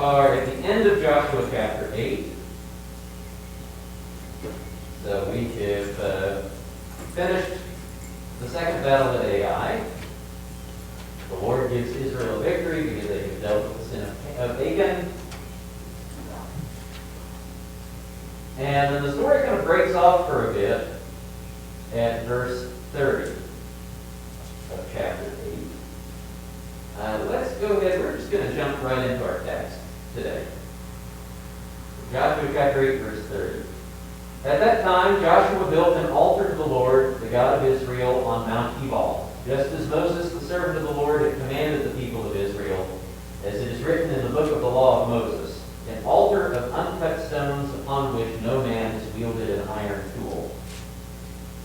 are at the end of Joshua chapter 8. So we have finished the second battle at Ai. The Lord gives Israel victory because they have dealt with the sin of Achan. And then the story kind of breaks off for a bit at verse 30 of chapter 8. Let's go ahead. We're just going to jump right into our text today. Joshua chapter 8, verse 30. At that time, Joshua built an altar to the Lord, the God of Israel, on Mount Ebal, just as Moses, the servant of the Lord, had commanded the people of Israel, as it is written in the book of the Law of Moses, an altar of uncut stones upon which no man has wielded an iron tool.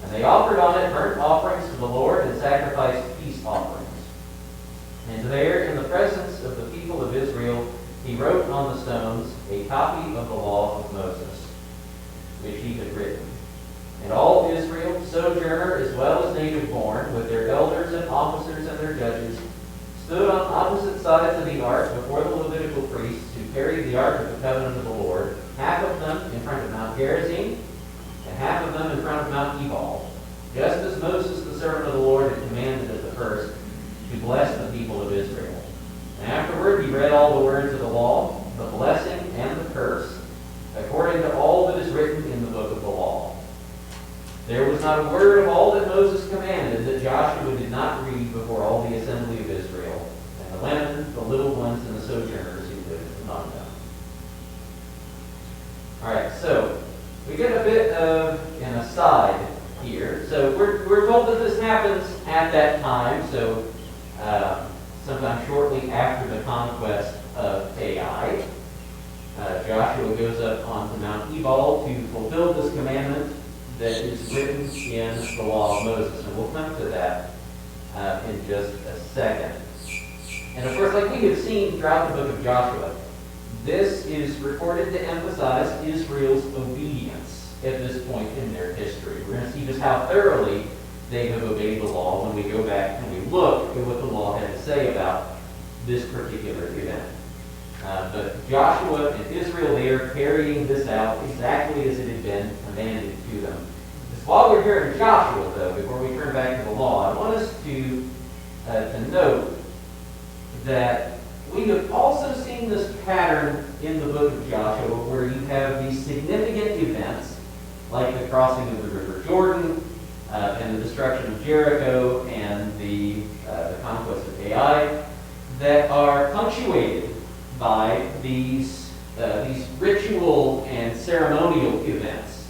And they offered on it burnt offerings to the Lord and sacrificed peace offerings. And there, in the presence of the people of Israel, he wrote on the stones a copy of the law of Moses, which he had written. And all Israel, sojourner as well as native born, with their elders and officers and their judges, stood on opposite sides of the ark before the Levitical priests who carried the ark of the covenant of the Lord, half of them in front of Mount Gerizim, and half of them in front of Mount Ebal, just as Moses, the servant of the Lord, had commanded at the first, to bless the people of Israel. And afterward he read all the words of the law, the blessing and the curse, according to all that is written in the book of the law. There was not a word of all that Moses commanded that Joshua did not read before all the assembly of Israel, and the women, the little ones, and the sojourners who lived among them. All right, so we get a bit of an aside here. So we're told that this happens at that time, so sometime shortly after the conquest of Ai. Joshua goes up onto Mount Ebal to fulfill this commandment that is written in the Law of Moses. And we'll come to that in just a second. And of course, like we have seen throughout the book of Joshua, this is recorded to emphasize Israel's obedience at this point in their history. We're going to see just how thoroughly they have obeyed the law when we go back and we look at what the law had to say about this particular event. But Joshua and Israel, they are carrying this out exactly as it had been commanded to them. Just while we're here in Joshua, though, before we turn back to the law, I want us to note that we have also seen this pattern in the book of Joshua where you have these significant events like the crossing of the River Jordan and the destruction of Jericho and the conquest of Ai that are punctuated by these ritual and ceremonial events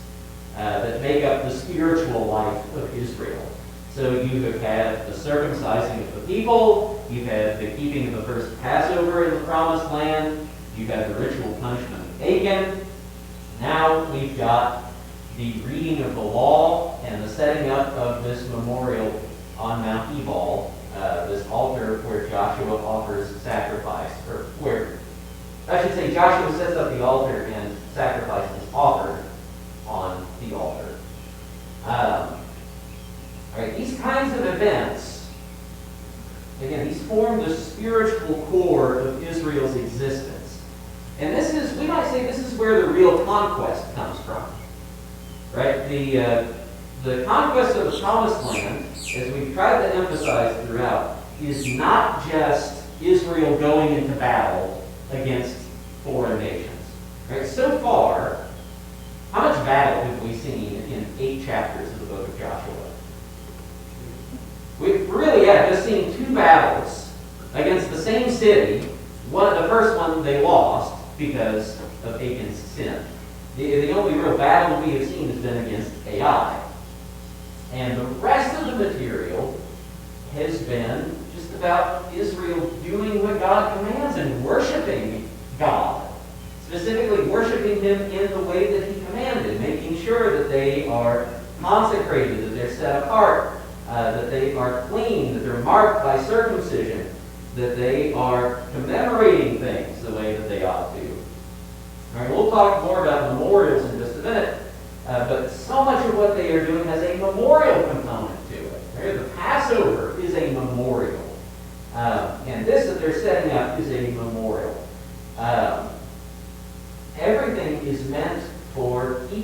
that make up the spiritual life of Israel. So you have had the circumcising of the people, you've had the keeping of the first Passover in the Promised Land, you've had the ritual punishment of Achan. Now we've got the reading of the law and the setting up of this memorial on Mount Ebal, this altar where Joshua offers sacrifice, or where, I should say, Joshua sets up the altar and sacrifice is offered on the altar. These kinds of events, again, these form the spiritual core of Israel's existence. And this is, we might say, this is where the real conquest comes from. Right? The conquest of the Promised Land, as we've tried to emphasize throughout, is not just Israel going into battle against foreign nations. Right? So far, how much battle have we seen in 8 chapters of the book of Joshua? We've really just seen 2 battles against the same city. The first one they lost because of Achan's sin. The only real battle we have seen has been against Ai. And the rest of the material has been just about Israel doing what God commands and worshiping God. Specifically worshiping Him in the way that He commanded, making sure that they are consecrated, that they're set apart, that they are clean, that they're marked by circumcision, that they are commemorating things the way that they ought to. All right, we'll talk more about memorials in just a minute, but so much of what they are doing has a memorial component to it. Right? The Passover is a memorial, and this that they're setting up is a memorial.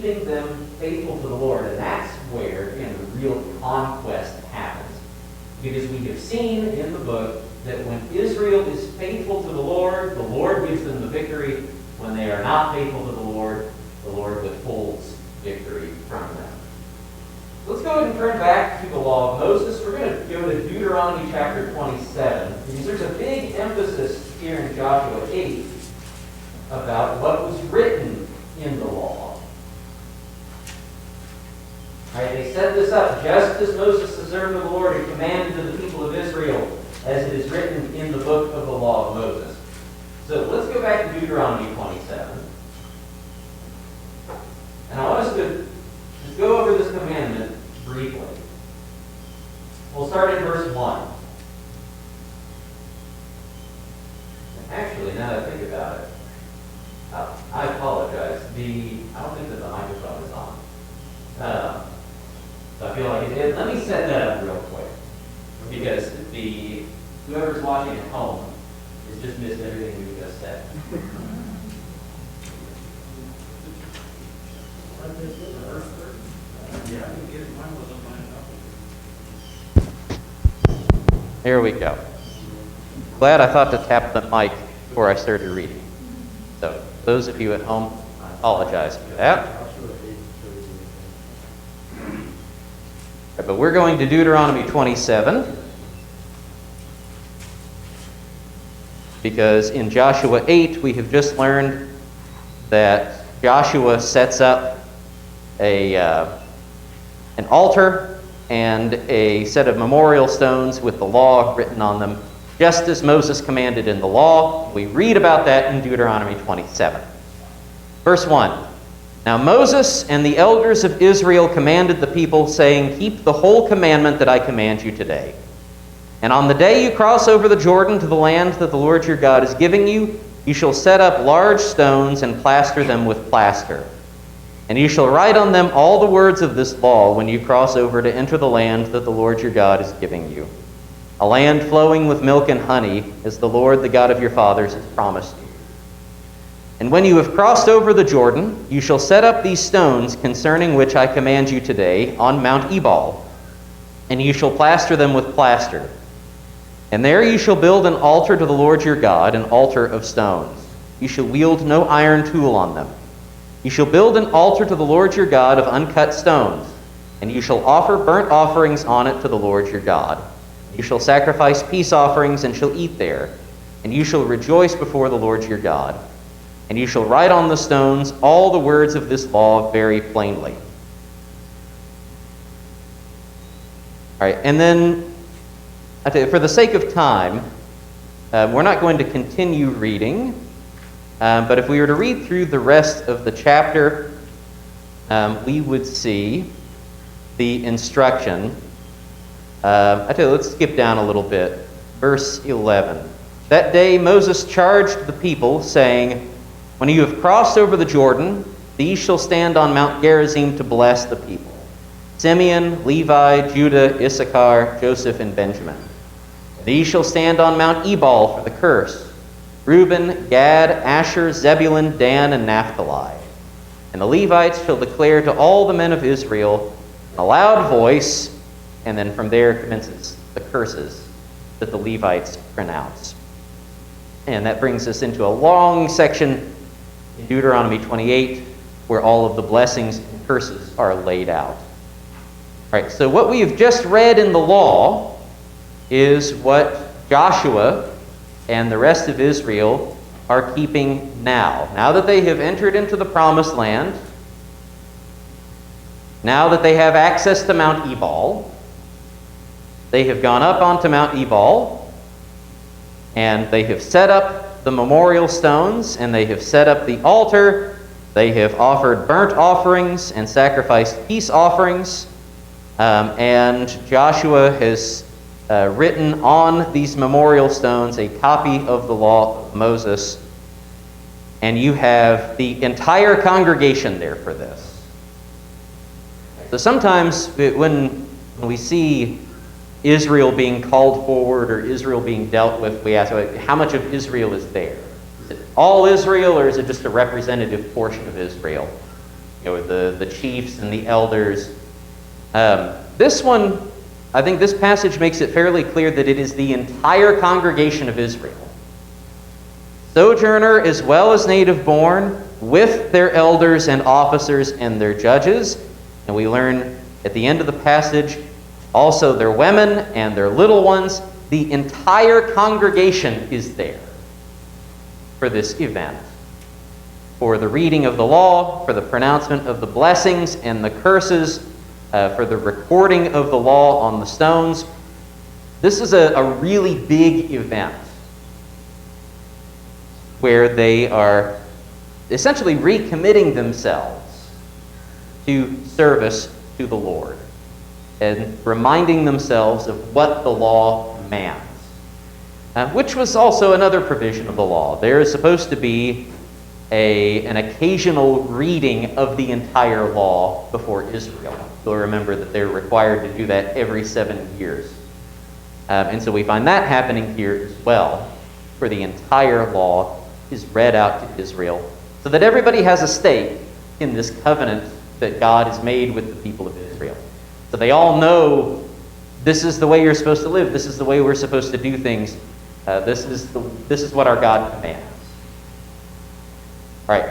keeping them faithful to the Lord. And that's where, the real conquest happens. Because we have seen in the book that when Israel is faithful to the Lord gives them the victory. When they are not faithful to the Lord withholds victory from them. Let's go ahead and turn back to the Law of Moses. We're going to go to Deuteronomy chapter 27, because there's a big emphasis here in Joshua 8 about what was written in the law. All right, they set this up just as Moses, the servant of the Lord, had commanded to the people of Israel, as it is written in the book of the Law of Moses. So let's go back to Deuteronomy 27. And I want us to just go over this commandment briefly. We'll start in verse 1. Actually, now that I think about it, I apologize. I don't think that the microphone is on. So I feel like let me set that up real quick. Because whoever's watching at home has just missed everything we just said. There we go. Glad I thought to tap the mic before I started reading. So, those of you at home, I apologize for that. But we're going to Deuteronomy 27, because in Joshua 8 we have just learned that Joshua sets up an altar and a set of memorial stones with the law written on them, just as Moses commanded in the law. We read about that in Deuteronomy 27. Verse 1. Now Moses and the elders of Israel commanded the people, saying, "Keep the whole commandment that I command you today. And on the day you cross over the Jordan to the land that the Lord your God is giving you, you shall set up large stones and plaster them with plaster. And you shall write on them all the words of this law when you cross over to enter the land that the Lord your God is giving you, a land flowing with milk and honey, as the Lord, the God of your fathers, has promised you. And when you have crossed over the Jordan, you shall set up these stones concerning which I command you today on Mount Ebal, and you shall plaster them with plaster. And there you shall build an altar to the Lord your God, an altar of stones. You shall wield no iron tool on them. You shall build an altar to the Lord your God of uncut stones, and you shall offer burnt offerings on it to the Lord your God. You shall sacrifice peace offerings and shall eat there, and you shall rejoice before the Lord your God. And you shall write on the stones all the words of this law very plainly." All right, and then, for the sake of time, we're not going to continue reading, but if we were to read through the rest of the chapter, we would see the instruction. Let's skip down a little bit. Verse 11. That day Moses charged the people, saying, "When you have crossed over the Jordan, these shall stand on Mount Gerizim to bless the people: Simeon, Levi, Judah, Issachar, Joseph, and Benjamin. These shall stand on Mount Ebal for the curse: Reuben, Gad, Asher, Zebulun, Dan, and Naphtali. And the Levites shall declare to all the men of Israel in a loud voice," and then from there commences the curses that the Levites pronounce. And that brings us into a long section in Deuteronomy 28, where all of the blessings and curses are laid out. All right, so what we have just read in the law is what Joshua and the rest of Israel are keeping now. Now that they have entered into the promised land, now that they have access to Mount Ebal, they have gone up onto Mount Ebal, and they have set up the memorial stones, and they have set up the altar. They have offered burnt offerings and sacrificed peace offerings. And Joshua has written on these memorial stones a copy of the law of Moses. And you have the entire congregation there for this. So sometimes when we see Israel being called forward or Israel being dealt with, we ask, how much of Israel is there? Is it all Israel, or is it just a representative portion of Israel? the chiefs and the elders. This one, I think this passage makes it fairly clear that it is the entire congregation of Israel, sojourner as well as native born, with their elders and officers and their judges. And we learn at the end of the passage also their women and their little ones. The entire congregation is there for this event, for the reading of the law, for the pronouncement of the blessings and the curses, for the recording of the law on the stones. This is a really big event where they are essentially recommitting themselves to service to the Lord and reminding themselves of what the law commands, which was also another provision of the law. There is supposed to be an occasional reading of the entire law before Israel. You'll remember that they're required to do that every 7 years. And so we find that happening here as well, where the entire law is read out to Israel, so that everybody has a stake in this covenant that God has made with the people of Israel. So they all know this is the way you're supposed to live. This is the way we're supposed to do things. This is what our God commands. All right.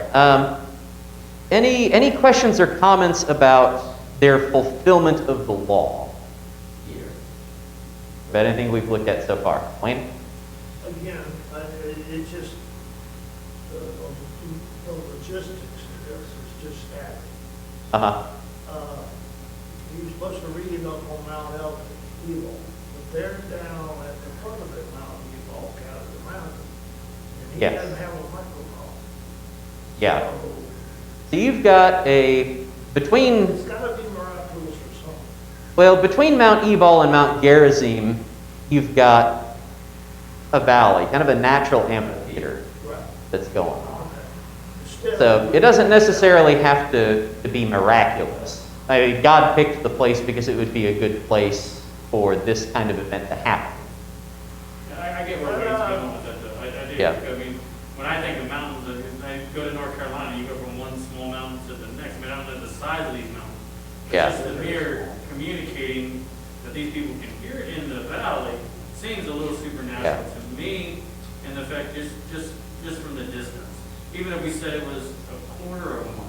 Any questions or comments about their fulfillment of the law here? About anything we've looked at so far? Wayne? Again, it's just the logistics of this is just static. He was supposed to read it up on Mount Ebal, but they're down at the foot of it, Mount Ebal, out of the mountain, and he doesn't have a microphone. Yeah. So you've got between. It's got to be miraculous or something. Well, between Mount Ebal and Mount Gerizim, you've got a valley, kind of a natural amphitheater that's going on. So it doesn't necessarily have to be miraculous. I mean, God picked the place because it would be a good place for this kind of event to happen. I get where Wayne's going with that, though. I do. Yeah. I mean, when I think of mountains, I go to North Carolina, you go from one small mountain to the next. I mean, I don't know the size of these mountains. Yeah. Just the mere communicating that these people can hear it in the valley seems a little supernatural to me, and the fact just from the distance. Even if we said it was a quarter of a mile.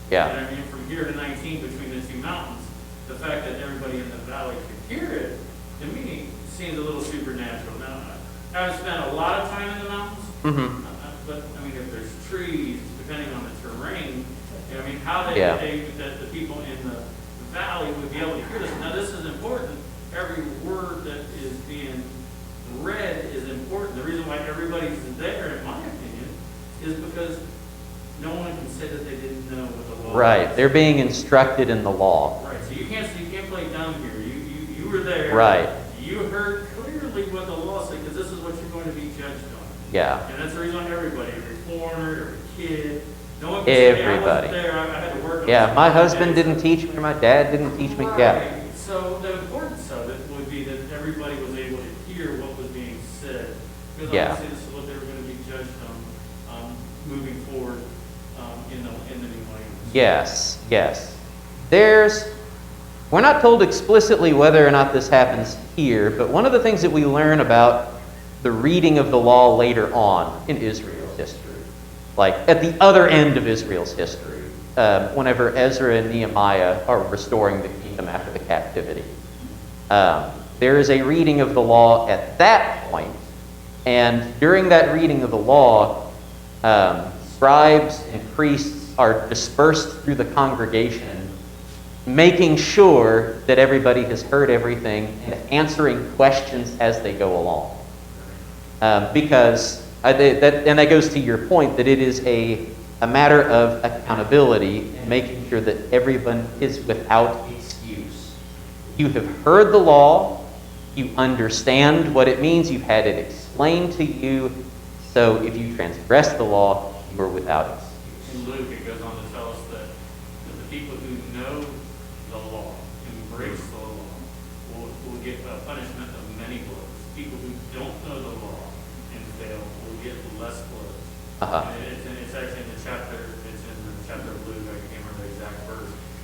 Yeah. And I mean, from here to 19 between the two mountains, the fact that everybody in the valley could hear it, to me, seems a little supernatural. Now, I haven't spent a lot of time in the mountains, but I mean, if there's trees, depending on the terrain, I mean, how that the people in the valley would be able to hear this. Now, this is important. Every word that is being read is important. The reason why everybody's there, in my opinion, is because no one can say that they didn't know what the law was. They're being instructed in the law. Right. So you can't play dumb here. You were there. Right. You heard clearly what the law said, because this is what you're going to be judged on. Yeah. And that's the reason why everybody, every foreigner, every kid, no one can say, hey, I wasn't there, I had to work on Yeah, this. my husband didn't teach me, my dad didn't teach me. Yeah. Right. So the importance of it would be that everybody was able to hear what was being said. Because obviously this is what they were going to be judged on moving forward in the new language. Yes. We're not told explicitly whether or not this happens here, but one of the things that we learn about the reading of the law later on in Israel's history, like at the other end of Israel's history, whenever Ezra and Nehemiah are restoring the kingdom after the captivity, there is a reading of the law at that point, and during that reading of the law, scribes and priests are dispersed through the congregation, making sure that everybody has heard everything and answering questions as they go along. Because that goes to your point that it is a matter of accountability, making sure that everyone is without excuse. You have heard the law, you understand what it means, you've had it explained to you, so if you transgress the law, you are without excuse. In Luke, it goes on to tell us that the people who know the law, embrace the law, will get a punishment of many blows. People who don't know the law and fail will get less blows. And it's actually in the chapter of Luke, I can't remember exactly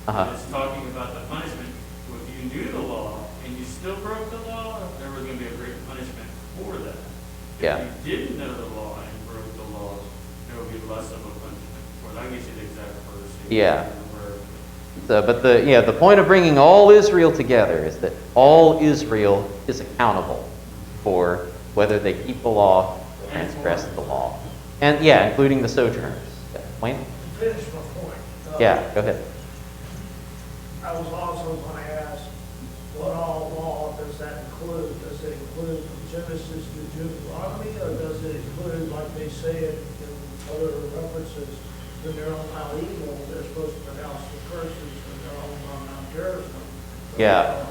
And it's talking about the punishment. Well, if you knew the law and you still broke the law, there was going to be a great punishment for that. Yeah. If you didn't know the law and broke the laws, there would be less of a punishment for it. I'll get you the exact verse. Yeah. So, but the point of bringing all Israel together is that all Israel is accountable for whether they keep the law or transgress the law. And including the sojourners. Wayne? To finish my point. Yeah, go ahead. I was also going to ask, what all law does that include? Does it include from Genesis to Deuteronomy, or does it include, like they say in other references, when they're on Mount Evil, they're supposed to pronounce the curses when they're on Mount Gerizim? Yeah.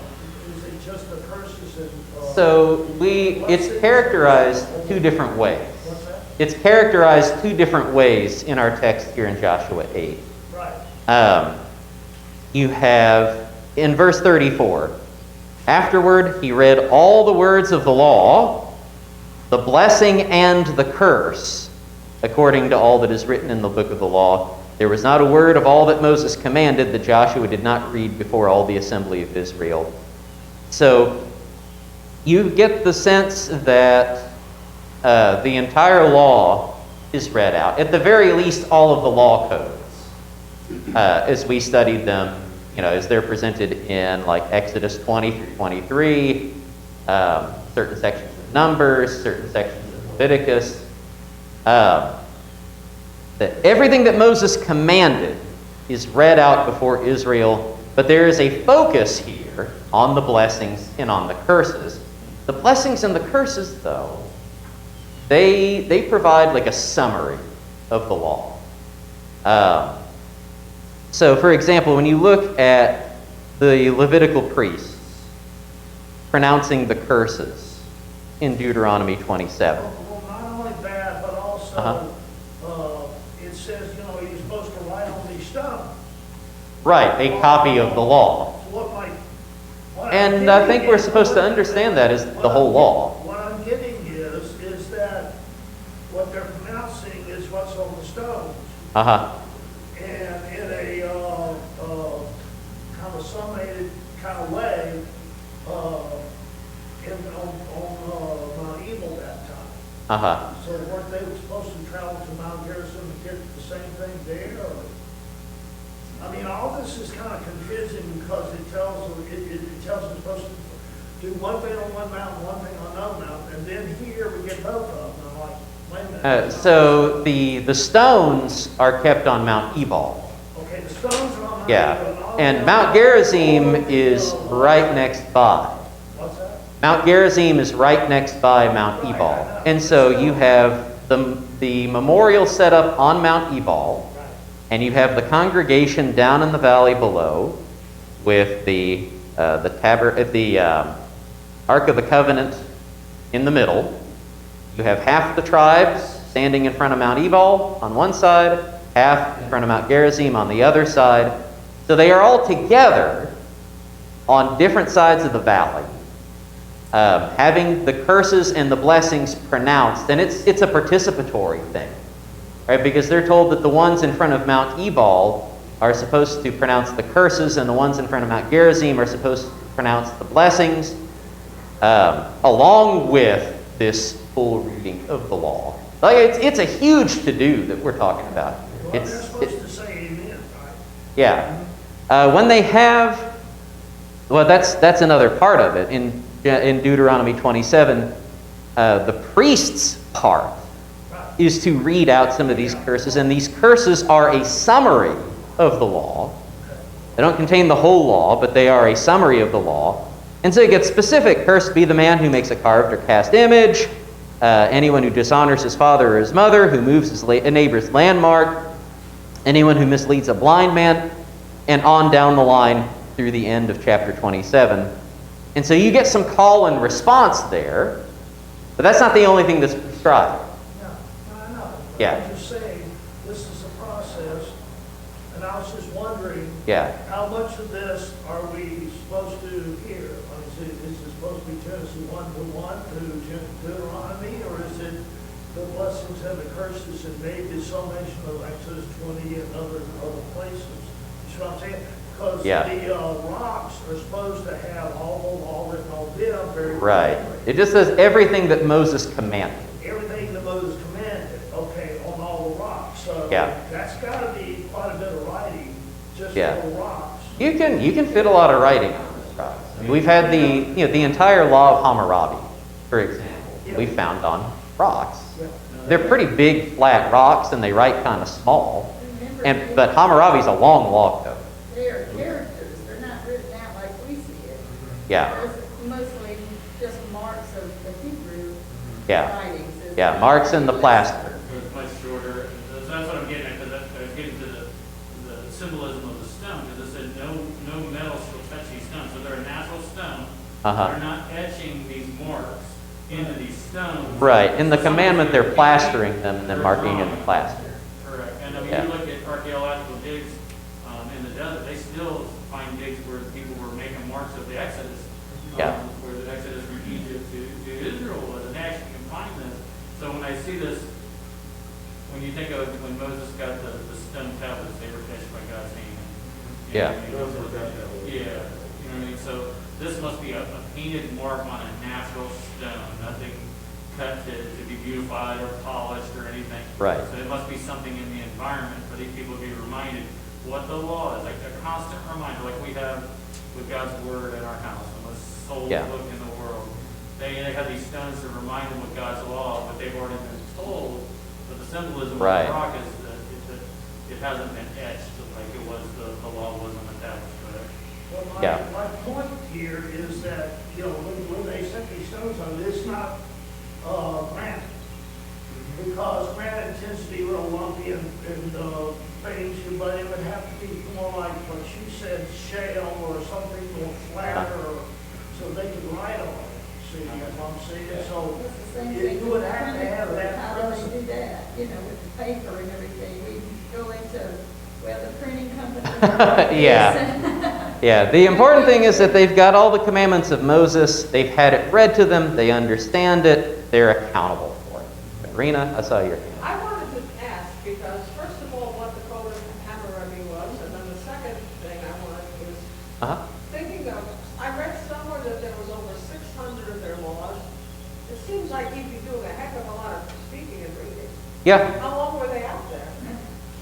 Is it just the curses and... So it's characterized two different ways. What's that? It's characterized two different ways in our text here in Joshua 8. Right. You have, in verse 34, afterward he read all the words of the law, the blessing and the curse, according to all that is written in the book of the law. There was not a word of all that Moses commanded that Joshua did not read before all the assembly of Israel. So you get the sense that the entire law is read out. At the very least, all of the law codes, as we studied them, as they're presented in like Exodus 20 through 23, certain sections of Numbers, certain sections of Leviticus. That everything that Moses commanded is read out before Israel, but there is a focus here on the blessings and on the curses. The blessings and the curses, though, they provide like a summary of the law. So, for example, when you look at the Levitical priests pronouncing the curses in Deuteronomy 27. Well, not only that, but also it says, you're supposed to write on these stones. Right, a copy of the law. And I think we're supposed to understand that as the whole law. What I'm getting is that what they're pronouncing is what's on the stones. And in a kind of summated kind of way, on Mount Evil that time. So weren't they supposed to travel to Mount Gerizim and get the same thing there? Or? I mean, all this is kind of confusing because it tells them they're supposed to do one thing on one mountain, one thing on another mountain, and then here we get both of them. I'm like, wait a minute. So the stones are kept on Mount Ebal. Okay, the stones are on Mount Ebal. And Mount Gerizim is right next by. What's that? Mount Gerizim is right next by Mount Ebal. And so you have the memorial set up on Mount Ebal, and you have the congregation down in the valley below with the Ark of the Covenant in the middle. You have half the tribes standing in front of Mount Ebal on one side, half in front of Mount Gerizim on the other side. So they are all together on different sides of the valley, having the curses and the blessings pronounced. And it's a participatory thing, right? Because they're told that the ones in front of Mount Ebal are supposed to pronounce the curses, and the ones in front of Mount Gerizim are supposed to pronounce the blessings, along with this full reading of the law. Like it's a huge to-do that we're talking about. Well, they're supposed to say amen, right? Yeah. When they have, that's another part of it. In Deuteronomy 27, the priest's part is to read out some of these curses, and these curses are a summary of the law. They don't contain the whole law, but they are a summary of the law. And so it gets specific. Cursed be the man who makes a carved or cast image, anyone who dishonors his father or his mother, who moves his neighbor's landmark, anyone who misleads a blind man, and on down the line through the end of chapter 27. And so you get some call and response there, but that's not the only thing that's prescribed. Yeah, I know. Yeah. I'm just saying, this is a process, and I was just wondering, how much of this are we supposed to hear? Is it supposed to be Genesis 1:1 to Deuteronomy, or is it the blessings and the curses and maybe the summation of Exodus 20 and other places? You see what I'm saying? Because Yeah. the rocks are supposed to have all the law written on them very Right. plainly. It just says everything that Moses commanded. Everything that Moses commanded, okay, on all the rocks. So Yeah. that's got to be quite a bit of writing just Yeah. on the rocks. You can fit a lot of writing on those rocks. I mean, we've had the entire Law of Hammurabi, for example, we found on rocks. Yeah. They're pretty big, flat rocks, and they write kind of small. Remember, But Hammurabi's a long law code. they are characters, they're not written out like we see it. Yeah. There's mostly just marks of the Hebrew Yeah. writings. Yeah, marks in the plaster. It's much shorter. That's what I'm getting at, because I was getting to the symbolism of the stone, because it said no metal shall touch these stones. So they're a natural stone. They're not etching these marks into these stones. Right. In the commandment, they're plastering them and then marking in the plaster. Correct. And I mean, Yeah. you look at archaeological digs in the desert, they still find digs where people were making marks of the Exodus. Yeah. Where the Exodus from Egypt to Israel was, and they actually can find this. So when I see this, when you think of when Moses got the stone tablets, they were etched by God's hand. Yeah. You know what I mean? So this must be a painted mark on a natural stone, nothing cut to be beautified or polished or anything. Right. So it must be something in the environment for these people to be reminded what the law is, like a constant reminder, like we have with God's word in our house, and the soul Yeah. book in the world. They have these stones to remind them of God's law, but they've already been told. But the symbolism Right. of the rock is that it hasn't been etched like it was the law was on the tablets. Well, Yeah. my point here is that, when they set these stones on, it's not granite. Because granite tends to be real lumpy and things, but it would have to be more like what you said, shale or something more flatter, so they could write on it. See what I'm saying? So It's the same you thing would with have to printing have board. that How do present. they do that? With the paper and everything. We go into, the printing company. Yeah. Yeah, the important thing is that they've got all the commandments of Moses. They've had it read to them. They understand it. They're accountable for it. But Rena, I saw your hand. I wanted to ask, because first of all, what the Code of Hammurabi was, and then the second thing I wanted is thinking of, I read somewhere that there was over 600 of their laws. It seems like you'd be doing a heck of a lot of speaking and reading. Yeah. How long were they out there?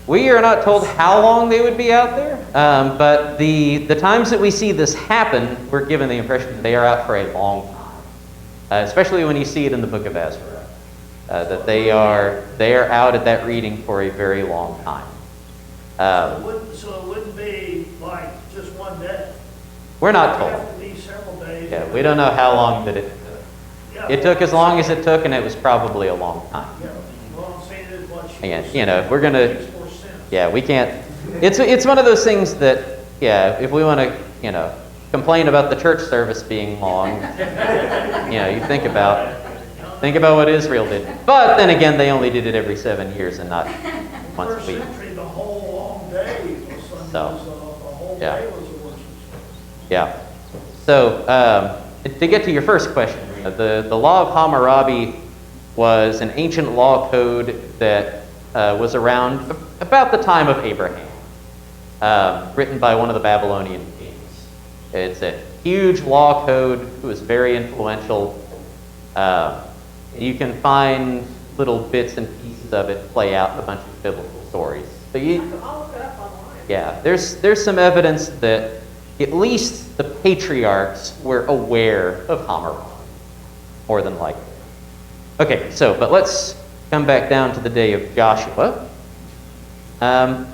We are not told how long they would be out there, but the times that we see this happen, we're given the impression that they are out for a long time, especially when you see it in the book of Ezra, that they are out at that reading for a very long time. So it wouldn't be like just one day. We're not It would have told. to be several days. Yeah, we don't know how long that it took. Yeah. It took as long as it took, and it was probably a long time. Yeah, well, I'm saying is what she And, was if we're gonna, makes more sense. yeah, we can't. It's one of those things that, if we want to, complain about the church service being long, you think about what Israel did. But then again, they only did it every 7 years and not once First a week. century, the whole long day was Sunday, So, was, the whole yeah. day was a worship service. Yeah. So, to get to your first question, the Law of Hammurabi was an ancient law code that was around about the time of Abraham, written by one of the Babylonian kings. It's a huge law code. It was very influential. You can find little bits and pieces of it play out in a bunch of biblical stories. So I'll look it up online. yeah, there's some evidence that at least the patriarchs were aware of Hammurabi, more than likely. Okay, but let's come back down to the day of Joshua. And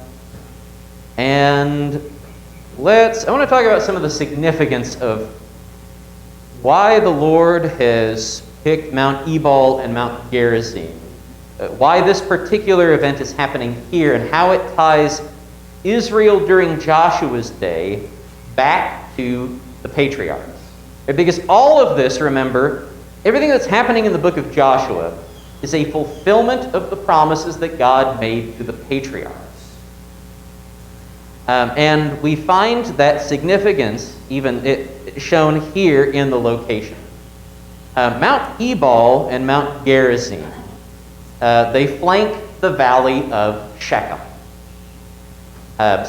I want to talk about some of the significance of why the Lord has picked Mount Ebal and Mount Gerizim. Why this particular event is happening here and how it ties Israel during Joshua's day back to the patriarchs. Because all of this, remember, everything that's happening in the book of Joshua is a fulfillment of the promises that God made to the patriarchs. And we find that significance even shown here in the location. Mount Ebal and Mount Gerizim, they flank the valley of Shechem.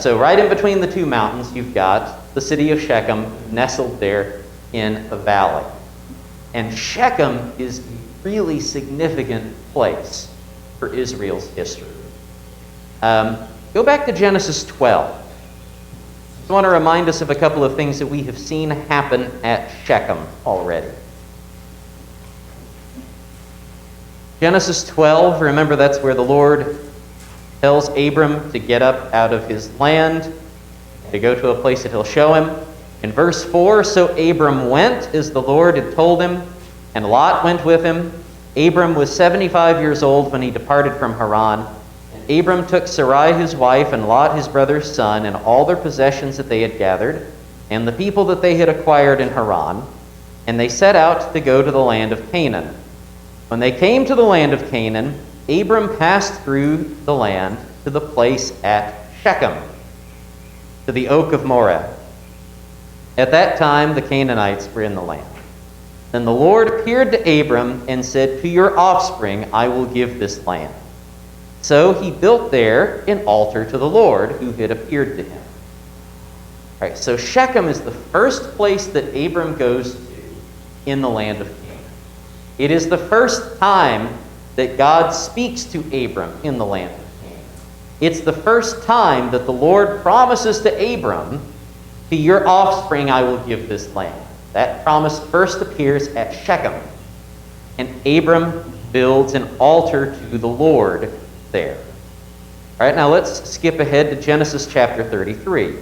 So right in between the two mountains, you've got the city of Shechem nestled there in a valley. And Shechem is a really significant place for Israel's history. Go back to Genesis 12. I want to remind us of a couple of things that we have seen happen at Shechem already. Genesis 12, remember that's where the Lord tells Abram to get up out of his land, to go to a place that he'll show him. In verse 4, so Abram went as the Lord had told him, and Lot went with him. Abram was 75 years old when he departed from Haran. And Abram took Sarai his wife, and Lot his brother's son, and all their possessions that they had gathered, and the people that they had acquired in Haran, and they set out to go to the land of Canaan. When they came to the land of Canaan, Abram passed through the land to the place at Shechem, to the oak of Moreh. At that time, the Canaanites were in the land. Then the Lord appeared to Abram and said, to your offspring I will give this land. So he built there an altar to the Lord who had appeared to him. All right, so Shechem is the first place that Abram goes to in the land of Canaan. It is the first time that God speaks to Abram in the land of Canaan. It's the first time that the Lord promises to Abram, to your offspring I will give this land. That promise first appears at Shechem. And Abram builds an altar to the Lord there. All right, now let's skip ahead to Genesis chapter 33.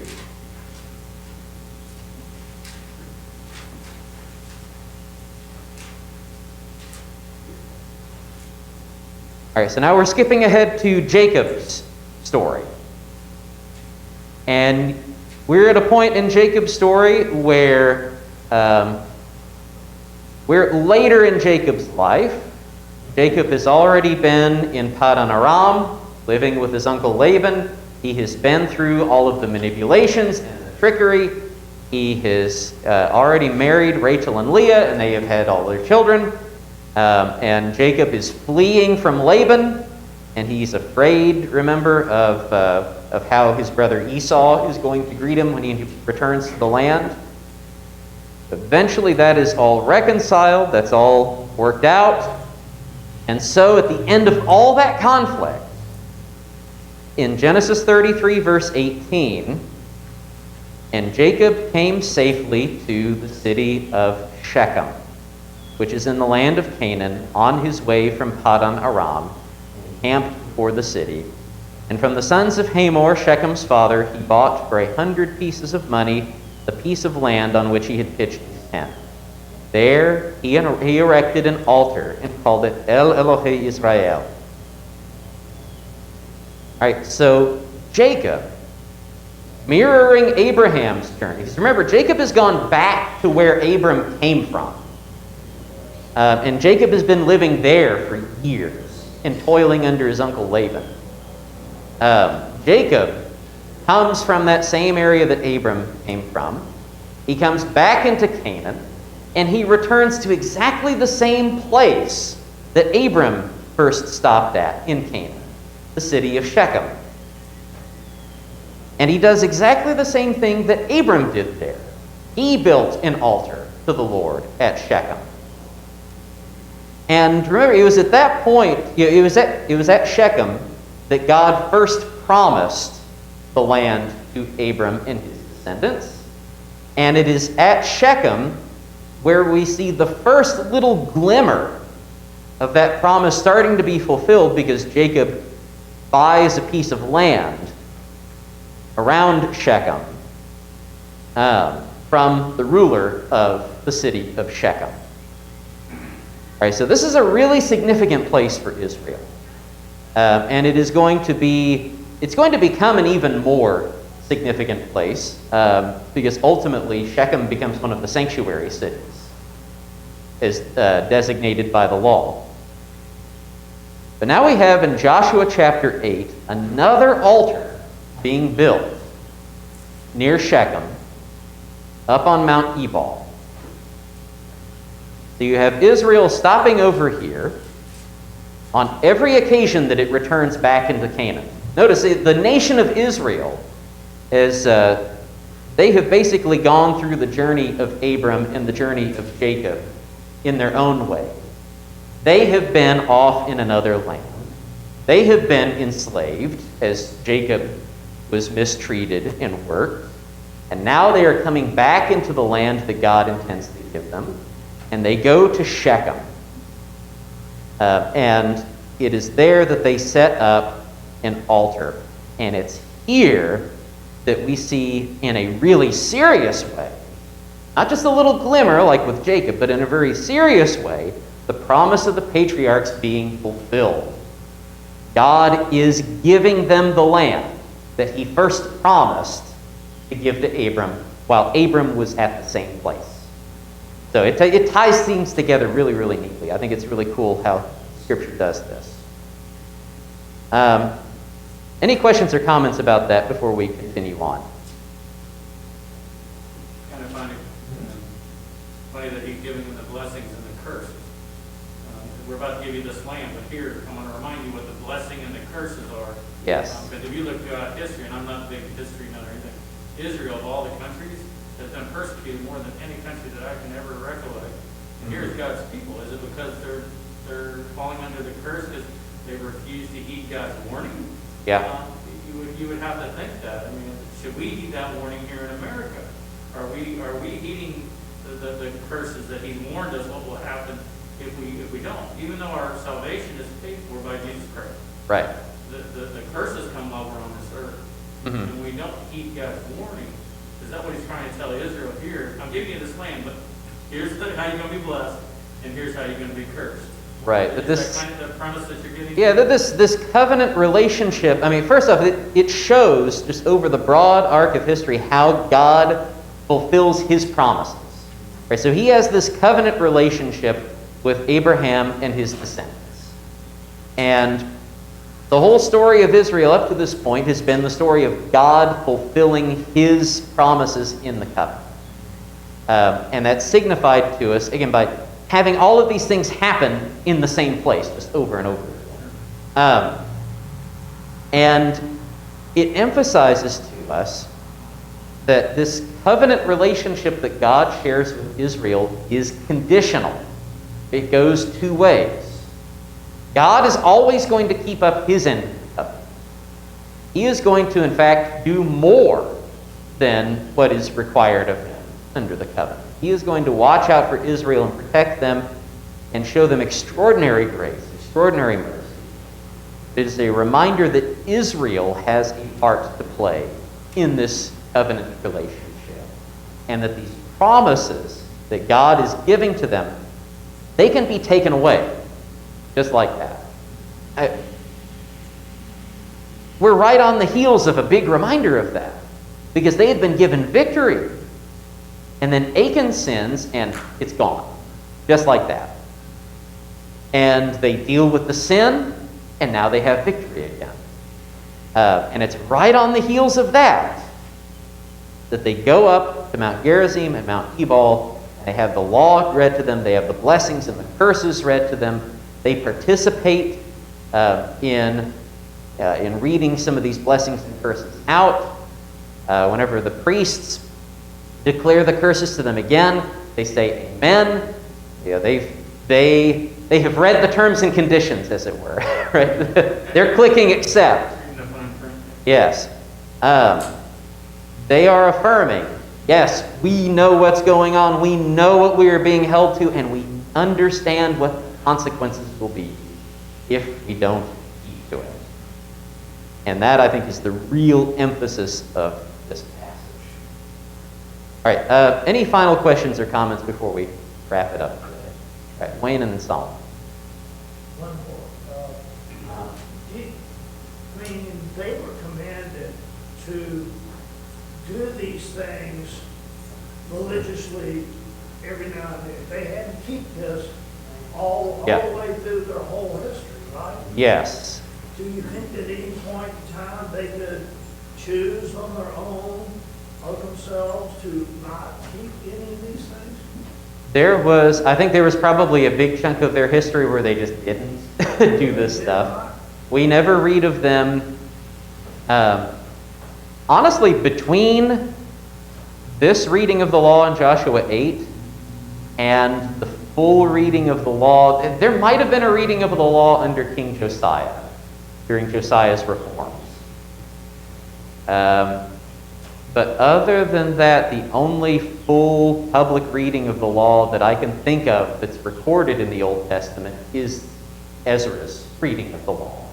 All right, so now we're skipping ahead to Jacob's story. And we're at a point in Jacob's story where we're later in Jacob's life. Jacob has already been in Padan Aram, living with his uncle Laban. He has been through all of the manipulations and the trickery. He has already married Rachel and Leah, and they have had all their children. And Jacob is fleeing from Laban, and he's afraid, remember, of how his brother Esau is going to greet him when he returns to the land. Eventually that is all reconciled, that's all worked out. And so at the end of all that conflict, in Genesis 33, verse 18, and Jacob came safely to the city of Shechem, which is in the land of Canaan, on his way from Padan Aram, and camped before the city. And from the sons of Hamor, Shechem's father, he bought for 100 pieces of money the piece of land on which he had pitched his tent. There he erected an altar and called it El Elohe Israel. All right, so Jacob, mirroring Abraham's journeys. Remember, Jacob has gone back to where Abram came from. And Jacob has been living there for years and toiling under his uncle Laban. Jacob comes from that same area that Abram came from. He comes back into Canaan, and he returns to exactly the same place that Abram first stopped at in Canaan, the city of Shechem. And he does exactly the same thing that Abram did there. He built an altar to the Lord at Shechem. And remember, it was at that point, it was at Shechem that God first promised the land to Abram and his descendants. And it is at Shechem where we see the first little glimmer of that promise starting to be fulfilled, because Jacob buys a piece of land around Shechem from the ruler of the city of Shechem. All right, so this is a really significant place for Israel. And it's going to become an even more significant place, because ultimately Shechem becomes one of the sanctuary cities, as designated by the law. But now we have in Joshua chapter 8 another altar being built near Shechem, up on Mount Ebal. So you have Israel stopping over here on every occasion that it returns back into Canaan. Notice, the nation of Israel is they have basically gone through the journey of Abram and the journey of Jacob in their own way. They have been off in another land. They have been enslaved as Jacob was mistreated and worked. And now they are coming back into the land that God intends to give them. And they go to Shechem. And it is there that they set up an altar. And it's here that we see in a really serious way, not just a little glimmer like with Jacob, but in a very serious way, the promise of the patriarchs being fulfilled. God is giving them the land that he first promised to give to Abram while Abram was at the same place. So it ties things together really, really neatly. I think it's really cool how Scripture does this. Any questions or comments about that before we continue on? Kind of funny that he's giving them the blessings and the curses. We're about to give you this land, but here I want to remind you what the blessing and the curses are. Yes. Because if you look throughout history, and I'm not a big history nut or anything, Israel, of all the countries, has been persecuted more than any country that I can ever recollect. And here's God's people. Is it because they're falling under the curse because they refuse to heed God's warning? Yeah. You would have to think that. I mean, should we heed that warning here in America? Are we heeding the curses that He warned us what will happen if we don't? Even though our salvation is paid for by Jesus Christ. Right. The curses come while we're on this earth. And we don't heed God's warning. Is that what He's trying to tell Israel here? I'm giving you this land, but here's how you're going to be blessed, and here's how you're going to be cursed. Right. Is that kind of the premise that you're getting? Yeah, this covenant relationship, I mean, first off, it shows just over the broad arc of history how God fulfills His promises. Right, so He has this covenant relationship with Abraham and his descendants. And the whole story of Israel up to this point has been the story of God fulfilling His promises in the covenant. And that's signified to us, again, by having all of these things happen in the same place, just over and over again. And it emphasizes to us that this covenant relationship that God shares with Israel is conditional. It goes two ways. God is always going to keep up His end of the covenant. He is going to, in fact, do more than what is required of Him under the covenant. He is going to watch out for Israel and protect them and show them extraordinary grace, extraordinary mercy. It is a reminder that Israel has a part to play in this covenant relationship, and that these promises that God is giving to them, they can be taken away, just like that. We're right on the heels of a big reminder of that, because they had been given victory. And then Achan sins, and it's gone. Just like that. And they deal with the sin, and now they have victory again. And it's right on the heels of that they go up to Mount Gerizim and Mount Ebal. They have the law read to them. They have the blessings and the curses read to them. They participate in reading some of these blessings and curses out. Whenever the priests declare the curses to them again, they say amen. You know, they have read the terms and conditions, as it were. Right? They're clicking accept. Yes. They are affirming, yes, we know what's going on, we know what we are being held to, and we understand what the consequences will be if we don't heed to it. And that, I think, is the real emphasis of this passage. All right, any final questions or comments before we wrap it up today? All right, Wayne and then Solomon. One more. They were commanded to do these things religiously every now and then. They had to keep this all the way through their whole history, right? Yes. Do you think at any point in time they could choose on their own of themselves to not keep any of these things? I think there was probably a big chunk of their history where they just didn't do this stuff. We never read of them honestly, between this reading of the law in Joshua 8 and the full reading of the law, there might have been a reading of the law under King Josiah, during Josiah's reforms. But other than that, the only full public reading of the law that I can think of that's recorded in the Old Testament is Ezra's reading of the law,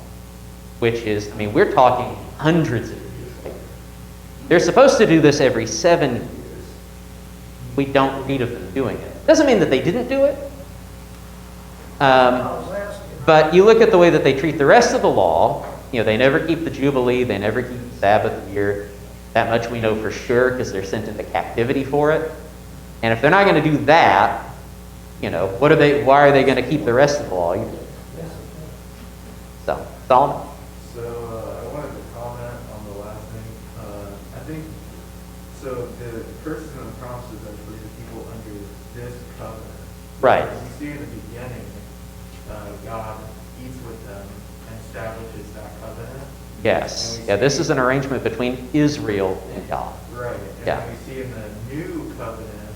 which is, I mean, we're talking hundreds of years later. They're supposed to do this every 7 years. We don't read of them doing it. Doesn't mean that they didn't do it. But you look at the way that they treat the rest of the law, you know, they never keep the Jubilee, they never keep the Sabbath year. That much we know for sure because they're sent into captivity for it. And if they're not going to do that, you know, why are they going to keep the rest of the law either? So, Solomon? So, I wanted to comment on the last thing. I think, so the curses and the promises are for the people under this covenant. Right. You see in the beginning, God eats with them and establishes that covenant. Yes. Yeah, this is an arrangement between Israel and God. Right. And Yeah. we see in the new covenant,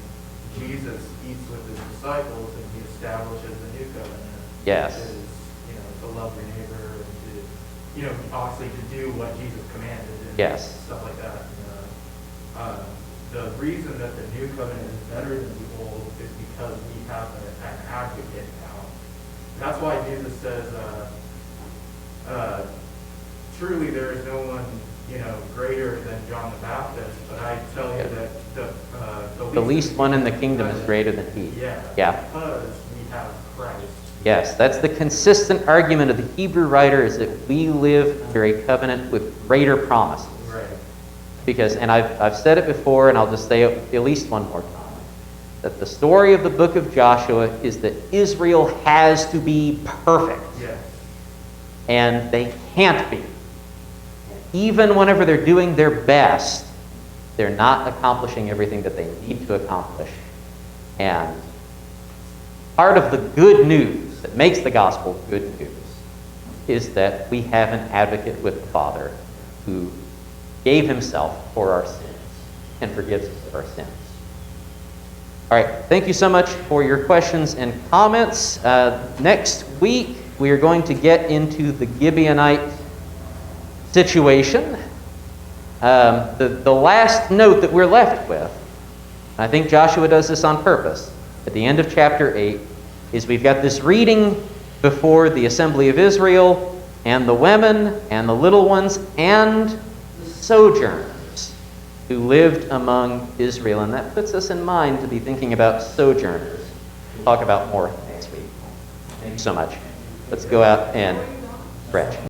Jesus eats with his disciples and he establishes the new covenant. Yes. Which is, you know, to love your neighbor and to, you know, obviously to do what Jesus commanded and Yes. stuff like that. The reason that the new covenant is better than the old is because we have an advocate now. That's why Jesus says, truly there is no one, you know, greater than John the Baptist, but I tell you that The least one in the kingdom is greater than he. Yeah. Yeah. Because we have Christ. Yes, that's the consistent argument of the Hebrew writer, is that we live under a covenant with greater promises. Right. Because, and I've said it before, and I'll just say it at least one more time, that the story of the book of Joshua is that Israel has to be perfect. Yes. And they can't be. Even whenever they're doing their best, they're not accomplishing everything that they need to accomplish. And part of the good news that makes the gospel good news is that we have an advocate with the Father who gave himself for our sins and forgives us of our sins. All right, thank you so much for your questions and comments. Next week, we are going to get into the Gibeonite situation. The last note that we're left with, I think Joshua does this on purpose, at the end of chapter 8, is we've got this reading before the assembly of Israel, and the women, and the little ones, and the sojourners who lived among Israel. And that puts us in mind to be thinking about sojourners. We'll talk about more next week. Thank you so much. Let's go out and stretch.